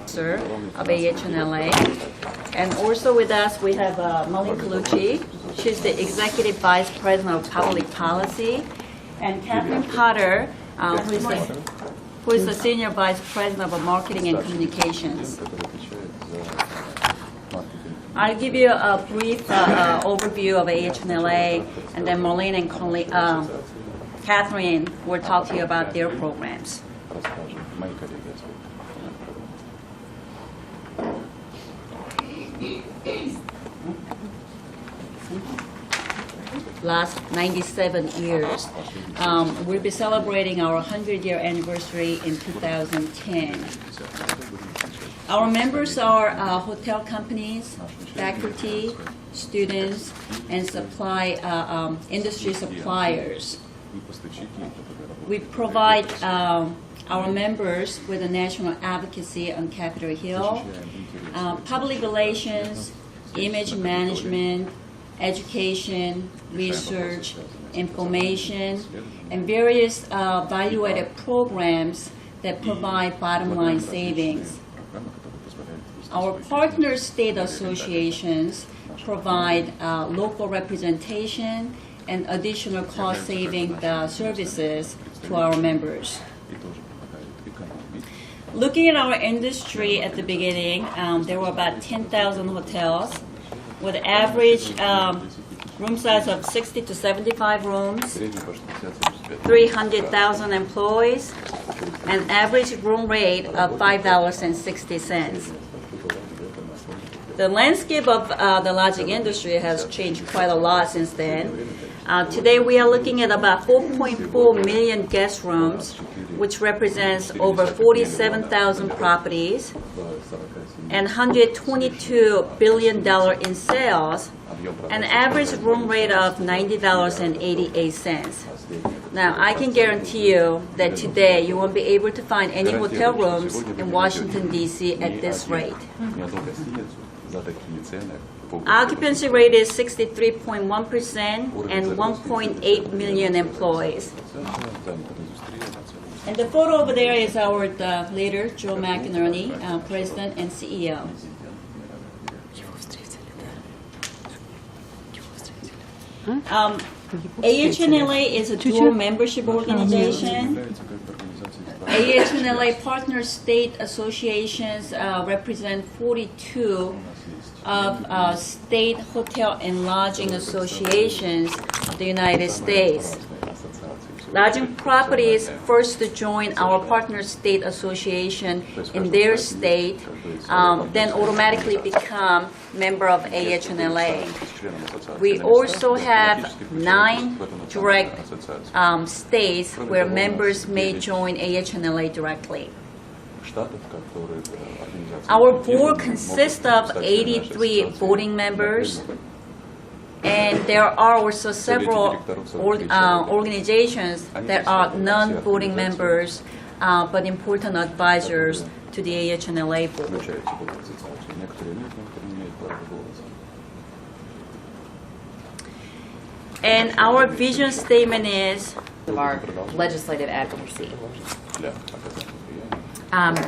Sir of AHNLA. And also with us, we have Molly Colucci. She's the Executive Vice President of Public Policy. And Kathleen Potter, who is the Senior Vice President of Marketing and Communications. I'll give you a brief overview of AHNLA, and then Marlene and Catherine will talk to you about their programs. Last 97 years. We'll be celebrating our 100-year anniversary in 2010. Our members are hotel companies, faculty, students, and industry suppliers. We provide our members with a national advocacy on Capitol Hill, public relations, image management, education, research, information, and various value-added programs that provide bottom-line savings. Our partner state associations provide local representation and additional cost-saving services to our members. Looking at our industry at the beginning, there were about 10,000 hotels with average room size of 60 to 75 rooms, 300,000 employees, and average room rate of $5.60. The landscape of the lodging industry has changed quite a lot since then. Today we are looking at about 4.4 million guest rooms, which represents over 47,000 properties, and $122 billion in sales, an average room rate of $90.88. Now, I can guarantee you that today you won't be able to find any hotel rooms in Washington, D.C. at this rate. Occupancy rate is 63.1% and 1.8 million employees. And the photo over there is our leader, Joe McInerney, President and CEO. AHNLA is a dual membership organization. AHNLA partner state associations represent 42 of state hotel and lodging associations of the United States. Lodging properties first join our partner state association in their state, then automatically become member of AHNLA. We also have 9 direct states where members may join AHNLA directly. Our board consists of 83 voting members, and there are also several organizations that are non-voting members but important advisors to the AHNLA board. And our vision statement is of our legislative advocacy.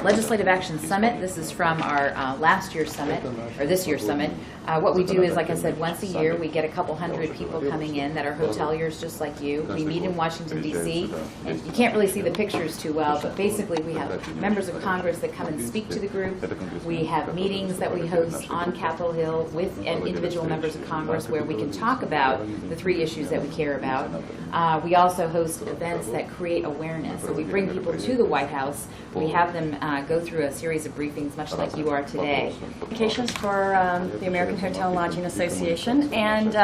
Legislative Action Summit. This is from our last year's summit, or this year's summit. What we do is, like I said, once a year we get a couple hundred people coming in that are hoteliers just like you. We meet in Washington, D.C. And you can't really see the pictures too well, but basically we have members of Congress that come and speak to the group. We have meetings that we host on Capitol Hill with individual members of Congress where we can talk about the 3 issues that we care about. We also host events that create awareness. So we bring people to the White House. We have them go through a series of briefings, much like you are today. Communications for the American Hotel and Lodging Association, and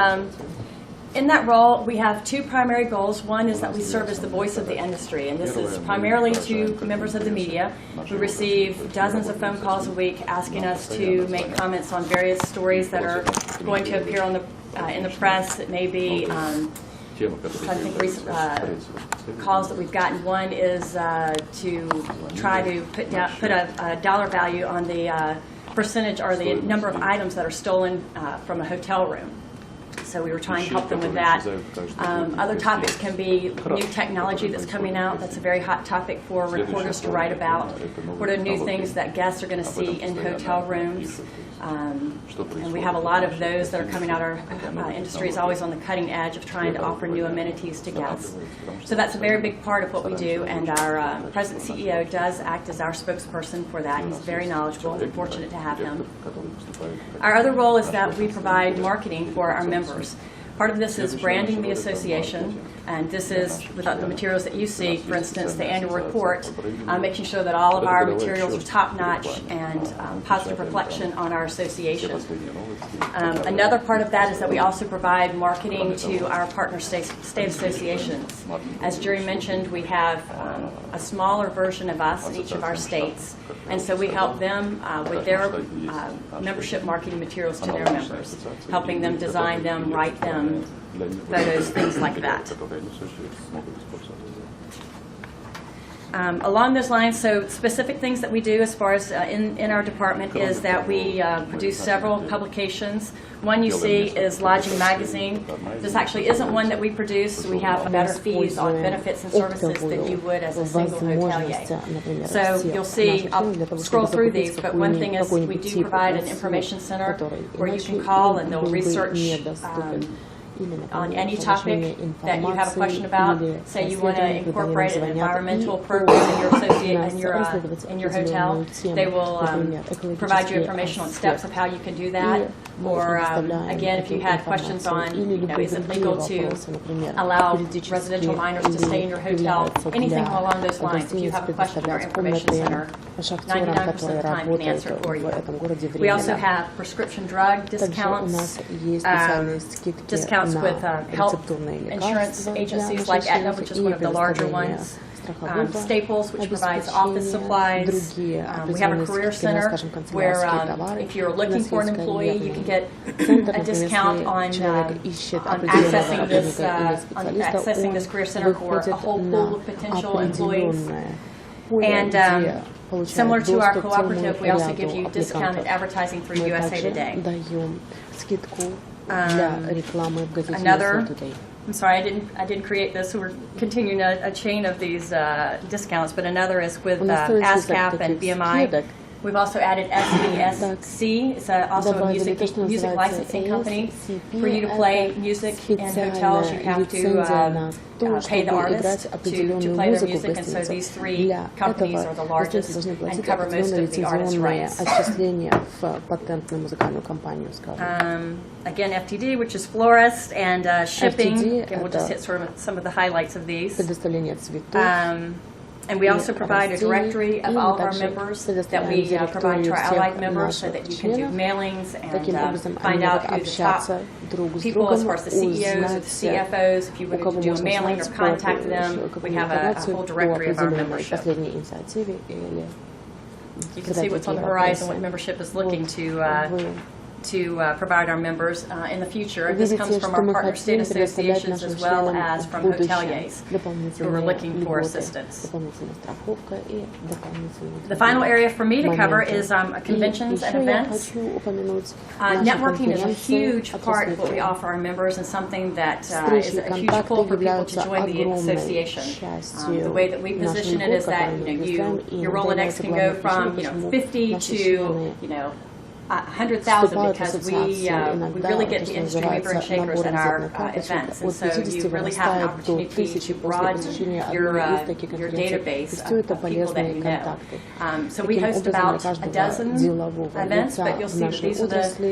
in that role we have 2 primary goals. One is that we serve as the voice of the industry, and this is primarily to members of the media. We receive dozens of phone calls a week asking us to make comments on various stories that are going to appear on in the press. It may be I think recent calls that we've gotten. One is to try to put a dollar value on the percentage or the number of items that are stolen from a hotel room. so we were trying to help them with that. Other topics can be new technology that's coming out. That's a very hot topic for reporters to write about. What are new things that guests are going to see in hotel rooms? And we have a lot of those that are coming out. Our industry is always on the cutting edge of trying to offer new amenities to guests. So that's a very big part of what we do, and our President CEO does act as our spokesperson for that. He's very knowledgeable. We're fortunate to have him. Our other role is that we provide marketing for our members. Part of this is branding the association, and this is with the materials that you see, for instance, the annual report, making sure that all of our materials are top-notch and positive reflection on our association. Another part of that is that we also provide marketing to our partner state associations. As Jerry mentioned, we have a smaller version of us in each of our states, and so we help them with their membership marketing materials to their members, helping them design them, write them, photos, things like that. Along those lines, so specific things that we do as far as in our department is that we produce several publications. One you see is Lodging Magazine. This actually isn't one that we produce. We have better fees on benefits and services than you would as a single hotelier. So you'll see, I'll scroll through these, but one thing is we do provide an information center where you can call and they'll research on any topic that you have a question about. Say you want to incorporate an environmental program in your hotel, they will provide you information on steps of how you can do that. Or again, if you had questions on, is it legal to allow residential minors to stay in your hotel, anything along those lines. If you have a question, our information center 99% of the time can answer it for you. We also have prescription drug discounts, discounts with health insurance agencies like Aetna, which is one of the larger ones. Staples, which provides office supplies. We have a career center where if you're looking for an employee, you can get a discount on accessing this career center for a whole pool of potential employees. And similar to our cooperative, we also give you discounted advertising through USA Today. Another, I'm sorry, I didn't create this. So we're continuing a chain of these discounts, but another is with ASCAP and BMI. We've also added SBSC. It's also a music licensing company. For you to play music in hotels, you have to pay the artist to play their music, and so these three companies are the largest and cover most of the artist rights. Again, FTD, which is florist, and shipping. Again, we'll just hit sort of some of the highlights of these. And we also provide a directory of all of our members that we provide to our allied members so that you can do mailings and find out who the top people, as far as the CEOs or the CFOs, if you wanted to do a mailing or contact them, we have a whole directory of our membership. You can see what's on the horizon, what membership is looking to provide our members in the future. This comes from our partner state associations as well as from hoteliers who are looking for assistance. The final area for me to cover is conventions and events. Networking is a huge part of what we offer our members and something that is a huge pull for people to join the association. The way that we position it is that your Rolodex can go from 50 to 100,000 because we really get the industry movers and shakers at our events, and so you really have an opportunity to broaden your database of people that you know. So we host about a dozen events, but you'll see that these are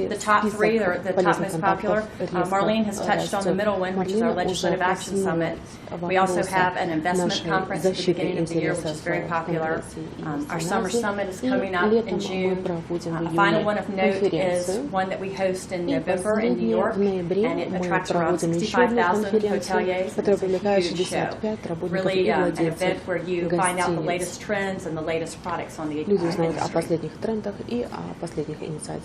the top three, or the top most popular. Marlene has touched on the middle one, which is our Legislative Action Summit. We also have an investment conference at the beginning of the year, which is very popular. Our Summer Summit is coming up in June. A final one of note is one that we host in November in New York, and it attracts around 65,000 hoteliers. It's a huge show. Really an event where you find out the latest trends and the latest products on the industry.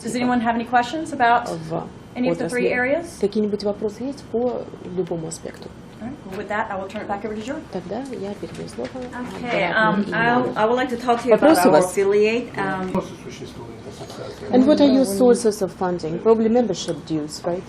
Does anyone have any questions about any of the three areas? Какие-нибудь вопросы есть по любому аспекту? Well, with that, I will turn it back over to Joe. Тогда я передаю слово. Okay, I would like to talk to you about our affiliate. And what are your sources of funding? Probably membership dues, right?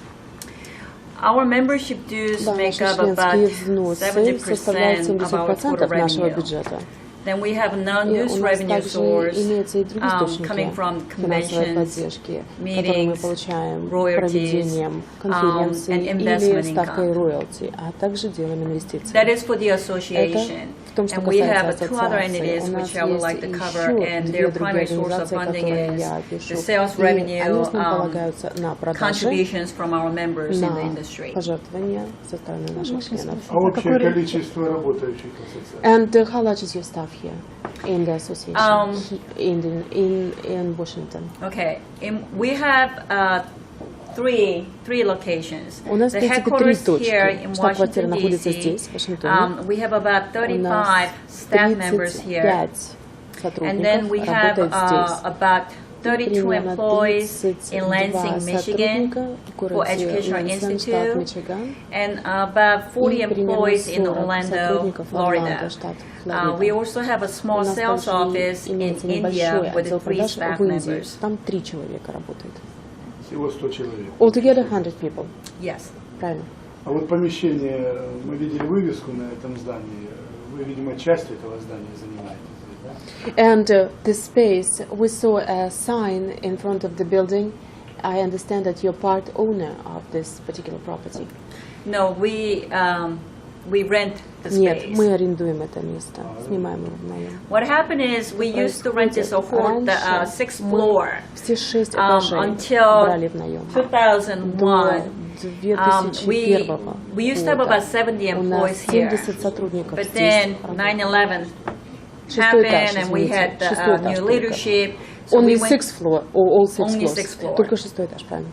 Our membership dues Да, make наши up about членские взносы составляют 70% of our total 70% нашего revenue. бюджета. Then we have И non-news у нас revenue также source имеются и другие источники coming from финансовой conventions, поддержки, которые мы meetings, получаем royalties, проведением конференций and или investment ставкой income. роялти, а также делом инвестиций. That is for the Это association. в том, что And we have касается two other ассоциаций. entities У нас which I would like есть to cover, еще and две their другие primary source of организации, funding которые is я пишу. the sales И они revenue, в основном полагаются на продажи, contributions from our members in the на industry. пожертвования со стороны наших членов. А общее количество работающих ассоциаций? And how large is your staff here in the association in Washington? Okay, we have three locations. У нас, в The принципе, три headquarters here точки. in Штаб-квартира Washington, находится D.C. здесь, в Вашингтоне. We have about У 35 нас staff members here. 35 And then we сотрудников have работает здесь. about 32 Примерно employees 32 in Lansing, Michigan, сотрудника в for городе Educational Лэнсинг, штат Institute, Мичиган. and about 40 И примерно employees in 40 Orlando, сотрудников в Florida. Орландо, штат Флорида. We also have a small У нас sales также office in имеется India небольшой with отдел 3 продаж staff в Индии. members. Там 3 человека работает. Всего 100 человек. Altogether 100 people. Yes. Правильно. А вот помещение, мы видели вывеску на этом здании. Вы, видимо, частью этого здания занимаетесь, да? And the space, we saw a sign in front of the building. I understand that you're part owner of this particular property. No, we rent the Нет, space. мы арендуем это место, снимаем его в наем. What happened is we used to rent this whole the Раньше sixth мы floor все 6 этажей until брали в наем. 2001. До We 2001 used to have about 70 у нас employees here, 70 сотрудников but здесь then работает. 9/11 Шестой этаж, happened, and we извините, had шестой этаж new только. leadership. So Only we went, 6th floor, or all 6 Only floors. sixth floor. Только шестой этаж, правильно.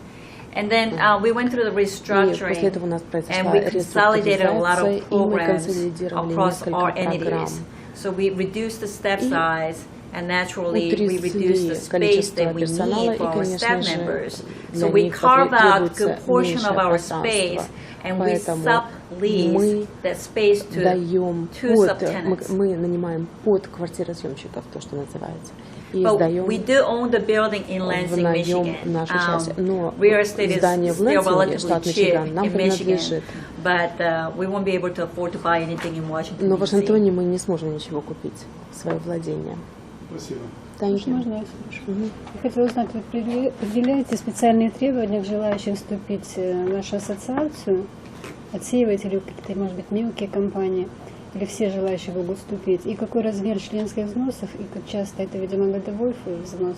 and then we went through the И после этого у restructuring, нас and произошла we consolidated a lot реструктуризация, of и мы programs консолидировали across our несколько программ. entities. So we reduced the staff И size, and naturally we reduced the утрясли space количество that we персонала, need и, for our конечно staff же, members. для So we них carve out требуется good portion of меньшее our пространство. space, and we Поэтому sublease мы that space to даем two под, subtenants. мы нанимаем под квартиросъемщиков, то, что называется, и But сдаем we do own the building in в Lansing, наем Michigan. нашу часть. Но Real estate is здание в still Лэнсинге, relatively штат cheap Мичиган, нам in Michigan, принадлежит. but we won't be able to afford to buy anything in Washington, Но в D.C. Вашингтоне мы не сможем ничего купить в свое владение. Спасибо. Thank you. Можно я спрошу? Я хотела узнать, вы определяете специальные требования к желающим вступить в нашу ассоциацию? Отсеиваете ли вы какие-то, может быть, мелкие компании? Или все желающие могут вступить? И какой размер членских взносов? И как часто это, видимо, годовой взнос?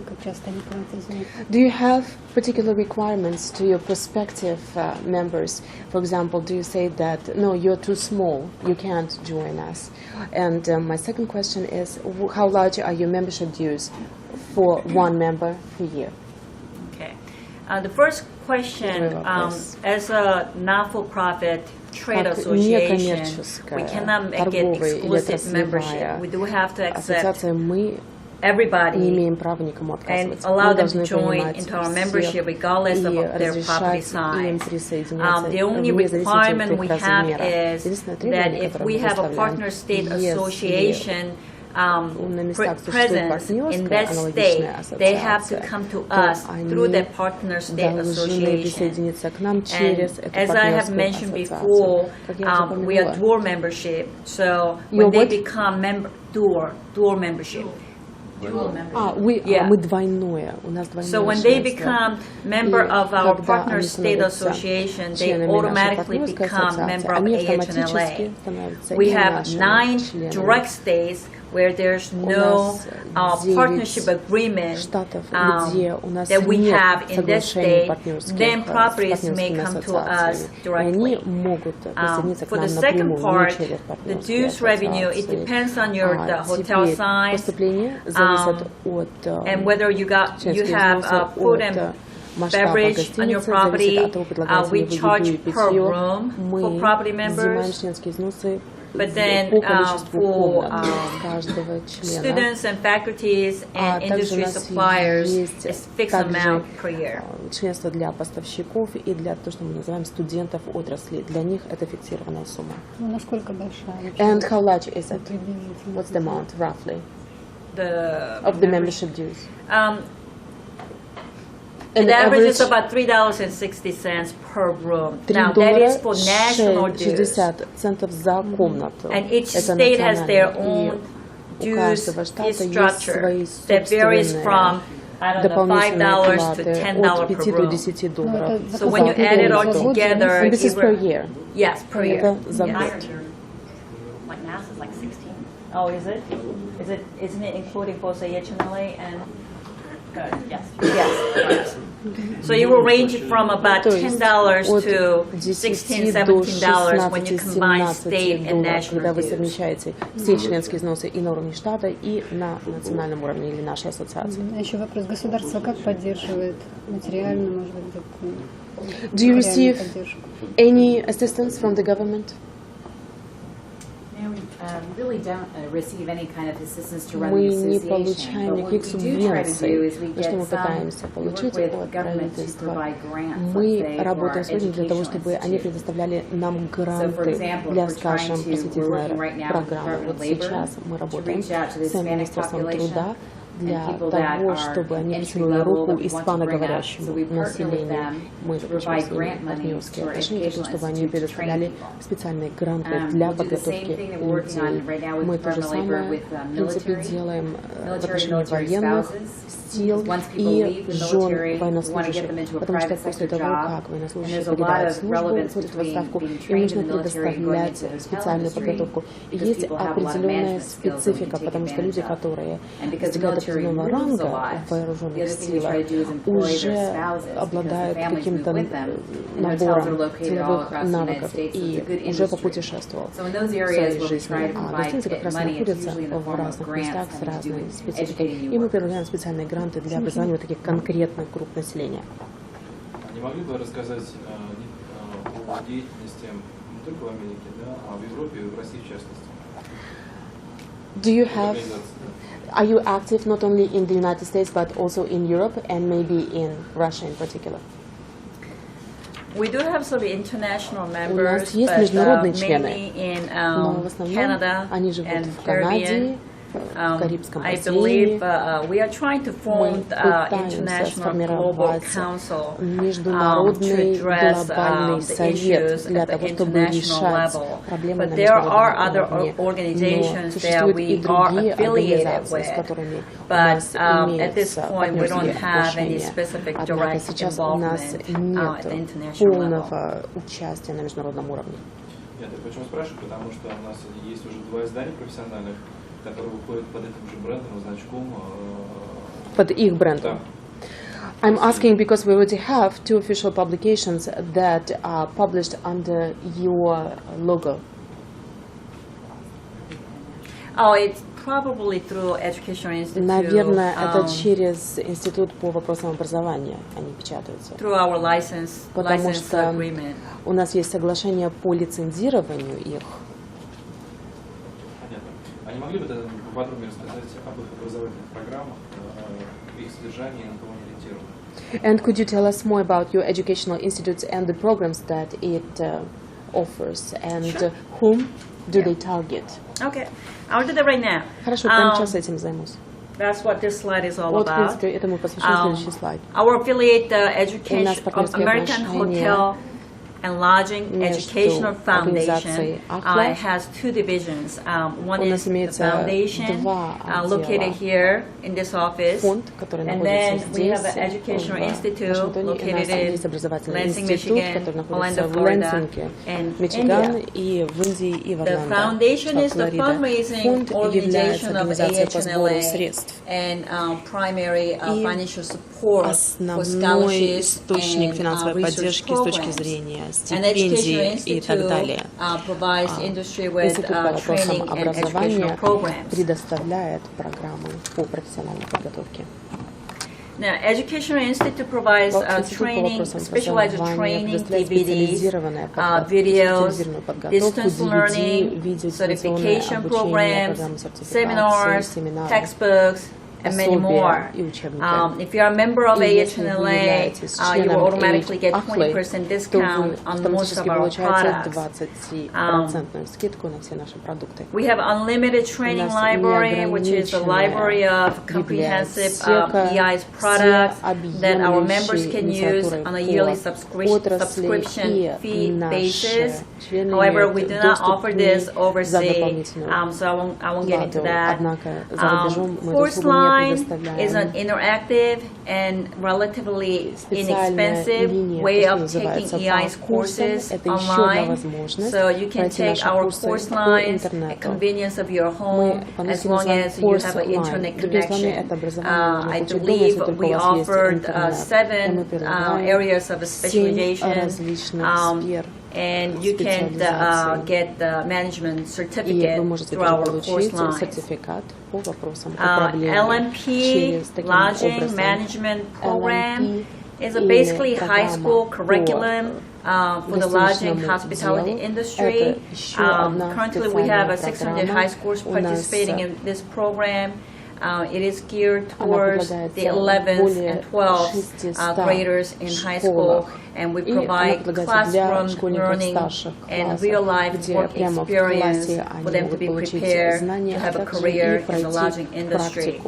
Как часто они платят взнос? Do you have particular requirements to your prospective members? For example, do you say that, no, you're too small, you can't join us? And my second question is, how large are your membership dues for one member per year? Okay. The first question, Первый вопрос. as a not-for-profit trade Как association, некоммерческая, we cannot make it торговая или exclusive membership. отраслевая We do have to accept ассоциация, мы не everybody имеем права никому and отказывать. allow Мы them to должны join принимать into our всех membership regardless of и their property разрешать им size. присоединяться The only вне зависимости requirement от we их have размера. is Единственное that требование, if которое we мы have a выставляем, partner state если association на местах существует presence in партнерская that state, аналогичная they have to ассоциация, come to то us through они that partner state должны association. присоединиться к нам And через эту as I have партнерскую mentioned ассоциацию. before, Как я уже we are упомянула, dual membership. So You're when they what? become dual membership. мы двойное, у нас двойное So when they членство. become member И of our когда partner они state становятся association, they членами нашей automatically партнерской become ассоциации, member of они AHLA. автоматически становятся We и have нашими 9 членами. direct states where there's no нас 9 partnership agreement штатов, где у нас that we нет have in that соглашений state, партнерских then с properties may партнерскими come to us ассоциациями. И directly. они могут присоединиться к For нам the second напрямую, part, не через the партнерские dues revenue, it ассоциации. depends on your the hotel Теперь size, поступление зависит от and whether you членских have взносов, food от and масштаба beverage on your гостиницы, property. зависит от того, предлагаете ли We вы charge еду и per питье. room Мы for property members. взимаем членские взносы But then, по количеству for, комнат каждого члена. Students and faculties А and также у industry нас suppliers есть is fixed также amount per year. членство для поставщиков и для того, что мы называем студентов отрасли. Для них это фиксированная сумма. Ну, насколько большая? вообще? And how large is it? Приблизительно. What's the amount, roughly, The of the membership dues? And The average is average- about $3.60 per room. $3 Now, that is for national dues. 60 центов за комнату. And each Это state has their национально. own И у dues каждого fee штата есть structure свои that varies собственные from, I don't know, дополнительные $5 to платы $10 от per 5 до room. 10 Ну, долларов. это So when you заказать add it all за год, together, And this is it per re- year. Yes, per year. Это за Yes. год. Like mass is like 16. Oh, is it? Isn't it including both HMLA and? Good, yes. Yes. So you will range from about То есть $10 от to 10 $16, до $17 when you combine 16-17 state and долларов, когда national вы dues. совмещаете все членские взносы и на уровне штата, и на национальном уровне или нашей ассоциации. А еще вопрос, государство как поддерживает материально, может быть, где-то Do you материальную receive поддержку? any assistance from the government? We really don't receive any kind of assistance to run Мы the не association. получаем But what никаких we do try to do субвенций. is we То, что мы get some, пытаемся we work получить with от government to правительства, provide grants, let's мы say, for our работаем с людьми для того, educational чтобы они institute. предоставляли нам So, for гранты example, для, if we're скажем, trying to, we're working right просветительной now with the программы. Department Вот of Labor сейчас мы to работаем reach out to the с Hispanic Министерством population труда для and people that того, are чтобы они entry протянули level руку that we want to bring up. So испаноговорящему we partner with населению. them Мы to заключаем provide с ними grant monies партнерские for отношения, для того, чтобы они educational institutes to предоставляли train people. специальные гранты для We'll do the same подготовки thing that we're working on людей. right now with Мы то же Department of Labor самое, with в принципе, military, делаем в military, отношении military военных spouses. сил Once people и leave the жен military, we want to get военнослужащих, them into a потому что private после sector того, job. как And военнослужащие there's a lot покидают of службу, relevance уходят в between отставку, being им trained нужно in the military and going предоставлять into the hotel специальную industry, подготовку. И because есть people have a lot of определенная management skills that we специфика, can take потому что люди, advantage of. которые And because the достигают military определенного moves a ранга lot, в вооруженных the other thing we силах, try to do is employ their уже spouses, because the обладают families каким-то move with them. And hotels набором are located all силовых across the United навыков States, so и it's a good уже industry. попутешествовал So in those в areas своей where we try жизни. to А provide гостиницы как раз money, it's находятся usually in the в form of разных grants местах с having to do разной with спецификой. educating И мы new предлагаем специальные гранты для образования вот таких конкретных групп населения. Не могли бы вы рассказать о деятельности не только в Америке, да, а в Европе и в России в частности? Do you have, Организации. are you active not only in the United States but also in Europe and maybe in Russia in particular? We do have some international У members, нас есть but международные mainly члены, in но в основном Canada они живут and в Канаде, Caribbean. в Карибском I бассейне. believe we are trying to form пытаемся international global сформировать council to международный address глобальный the совет issues для at the того, чтобы international решать level. проблемы But на there are международном other уровне. Но organizations that существуют и we are другие affiliated организации, с with. которыми у But нас at this имеются point, we don't партнерские have any отношения. specific Однако direct сейчас у нас involvement at the нет international level. полного участия на международном уровне. Нет, я почему спрашиваю, потому что у нас есть уже 2 издания профессиональных, которые выходят под этим же брендом и значком. Под их брендом. Да. I'm asking because we already have 2 official publications that are published under your logo. Oh, it's probably through Educational Institute. Наверное, это через Институт по вопросам образования они печатаются. Through our license Потому что agreement. у нас есть соглашение по лицензированию их. Понятно. А не могли бы тогда поподробнее рассказать об их образовательных программах, их содержании и на кого они ориентированы? And could you tell us more about your educational institutes and the programs that it offers and whom do they target? Okay, I'll do that right now. Хорошо, прямо сейчас этим займусь. That's what this slide is all Вот, в about. принципе, этому посвящен следующий слайд. Our affiliate, У Education нас партнерские American отношения Hotel and Lodging между Educational организацией Foundation AHLA. has 2 divisions. One У is нас the имеется foundation, два located отдела. here in this office. Фонд, который And находится then we have здесь, an Educational в Institute Вашингтоне, и у нас located in есть образовательный Lansing, институт, Michigan, который находится Orlando, в Florida, Лэнсинге, and Мичиган, India. и в Индии, и в The Орландо, foundation штат is the Флорида. fundraising Фонд является organization of организацией по сбору AHLA средств. and primary И financial support for основной scholarships источник and финансовой research поддержки с точки programs. зрения And стипендий Educational и так далее. Institute provides industry with Институт по вопросам training and educational образования programs. предоставляет программы по профессиональной подготовке. Now, Educational Institute provides Институт по training, вопросам specialized образования training, предоставляет DVDs, специализированную videos, специализированную подготовку, distance DVD, learning, видео, certification обучение, programs, программы сертификации, seminars, семинары, textbooks, and many more. If you are a member of AHNLA, you will automatically get 20% discount on most of our products. We have unlimited training library, which is a library of comprehensive EI's products that our members can use on a yearly subscription fee basis. However, we do not offer this overseas, so I won't get into that. Course line is an interactive and relatively inexpensive way of taking EI's courses online. So you can take our course lines at convenience of your home as long as you have an internet connection. I believe we offered 7 areas of specialization, and you can get the management certificate through our course lines. LMP, Lodging Management Program, is a basically high school curriculum for the lodging hospitality industry. Currently, we have 600 high schools participating in this program. It is geared towards the 11th and 12th graders in high school, and we provide classroom learning and real-life work experience for them to be prepared to have a career in the lodging industry.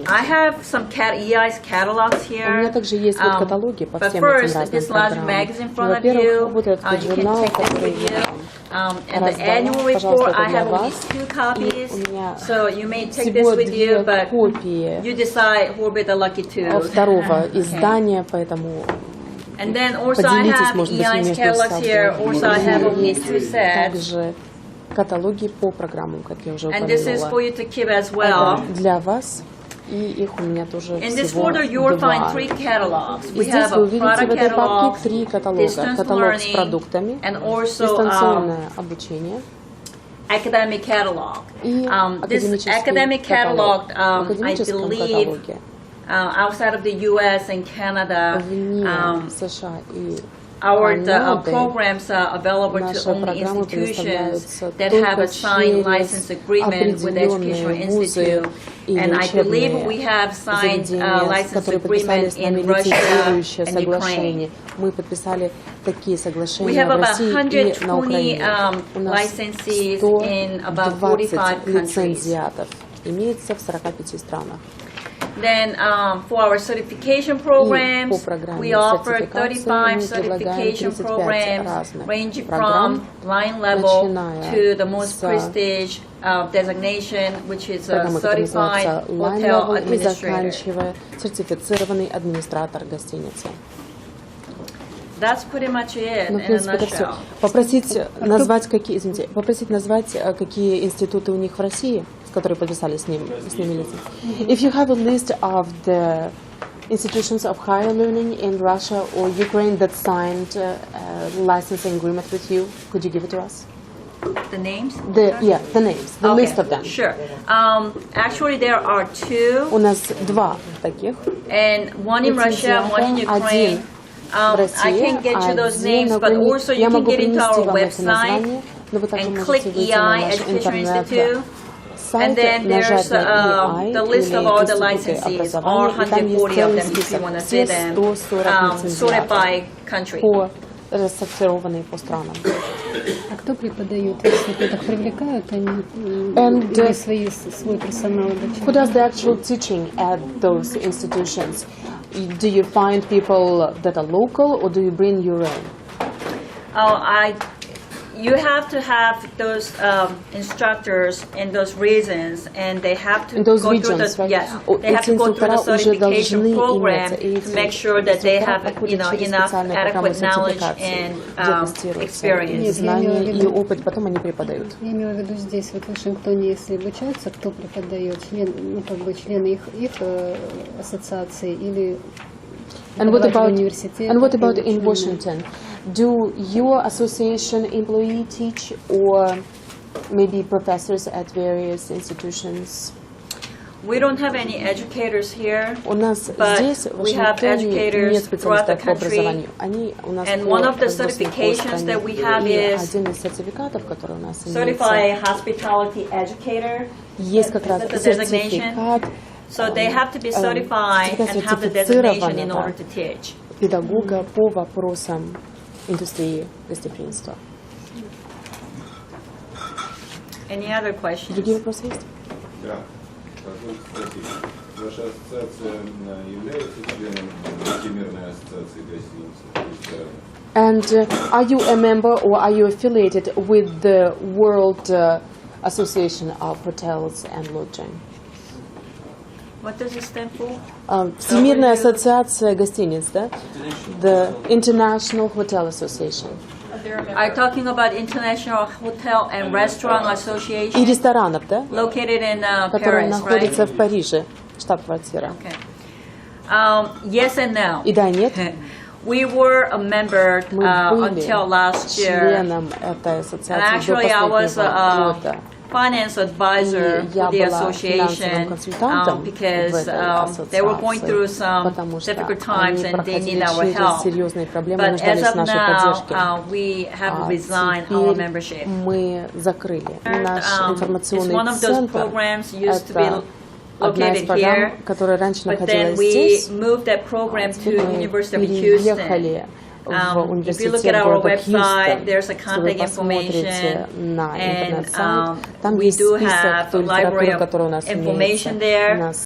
I have some EI's catalogs here. But first, this lodging magazine in front of you, you can take this with you. And the annual report, I have only 2 copies, so you may take this with you, but you decide who will be the lucky 2. And then also I have EI's catalogs here. Also I have only 2 sets. Каталоги по программам, как я уже And this is for you to keep as well. Для вас, и их у меня тоже In this всего folder you will find 2. 3 catalogs. We Здесь have вы a увидите product в этой catalog, папке 3 каталога. distance Каталог с learning, продуктами, and also дистанционное обучение academic catalog. и This академический academic catalog, В I академическом believe, каталоге outside of the U.S. and Canada, вне США и our Канады programs are available to наши only программы institutions предоставляются that have только a signed через license agreement with the Educational определенные вузы Institute. или And I believe учебные we have signed заведения, license которые подписали agreement с нами in Russia лицензирующее and Ukraine. соглашение. Мы подписали такие We соглашения have в about России и на 120 Украине. У нас licensees in about 45 120 countries. лицензиатов имеется в 45 странах. Then for our certification programs, we offer 35 certification programs ranging from blind level to the most prestige designation, which is a Программа, которая certified называется Line hotel Level и administrator. заканчивая сертифицированный администратор гостиницы. That's pretty much it Ну, в in a принципе, это все. nutshell. Попросить назвать, какие институты у них в России, с которые подписали с ними лицензию. If you have a list of the institutions of higher learning in Russia or Ukraine that signed a licensing agreement with you, could you give it to us? The names? The names, the Okay, list of them. Sure. Actually, there are 2, У нас 2 таких. and one in Russia, one in Ukraine. I can't get you those names, but also you can get into our website and click EI Educational Institute. And then there's the list of all the licensees, all 140 of them, if you want to see them, sorted by country. Рассортированные по странам. А кто преподает в институтах? Привлекают они And, или свой персонал Who обучают? does the actual teaching at those institutions? Do you find people that are local or do you bring your own? You have to have those instructors in those regions, and they have to In those go through regions, the right? they have to go through the Эти инструктора уже certification должны program иметься, to make sure that they have проходят через enough специальную программу adequate knowledge сертификации, and где тестируются experience. Нет, я имела в знания и виду- опыт, потом они преподают. Я имела в виду здесь, вот в Вашингтоне, если обучаются, кто преподает, члены их ассоциации или And what преподаватели about университета, in или ученые? Washington? Do your association employee teach or maybe professors at various institutions? We don't have any educators here, У нас but здесь, в we have Вашингтоне, educators нет throughout the специалистов по образованию. country. Они у нас And по one of the различным certifications that we have И is один из сертификатов, который у нас Certified имеется, Hospitality Educator. есть как Is раз that the designation? сертификат So they have to be certified and have the designation in order to teach. педагога по вопросам индустрии гостеприимства. Any other questions? Другие вопросы есть? Да. Позвольте спросить. Ваша ассоциация является членом Всемирной ассоциации гостиниц? And are you a member or are you affiliated with the World Association of Hotels and Lodging? What does it stand for? Всемирная ассоциация гостиниц, да? The International Hotel Association. Are you talking about International Hotel and Restaurant И Association ресторанов, да? located in Которые Paris, находятся right? в Париже, штаб-квартира. Okay. Yes and no. И да, нет. We were a member Мы были until last year. членом этой And ассоциации до actually, I was последнего года. finance advisor И я for the была финансовым association консультантом because в этой they were going ассоциации, through some потому что difficult times они and they need проходили our через help. серьезные проблемы и But as нуждались of в нашей now, поддержке. we have А resigned our теперь membership. мы закрыли наш It's one информационный of those центр. programs used to be Это одна из located программ, here, которая раньше but then находилась we здесь. moved that program to Теперь мы University of Houston. переехали в If you look университет at our города website, Хьюстон. there's a Если вы contact посмотрите information, на and интернет-сайт, там we есть do список have той a library литературы, of которая у нас information имеется. there. У нас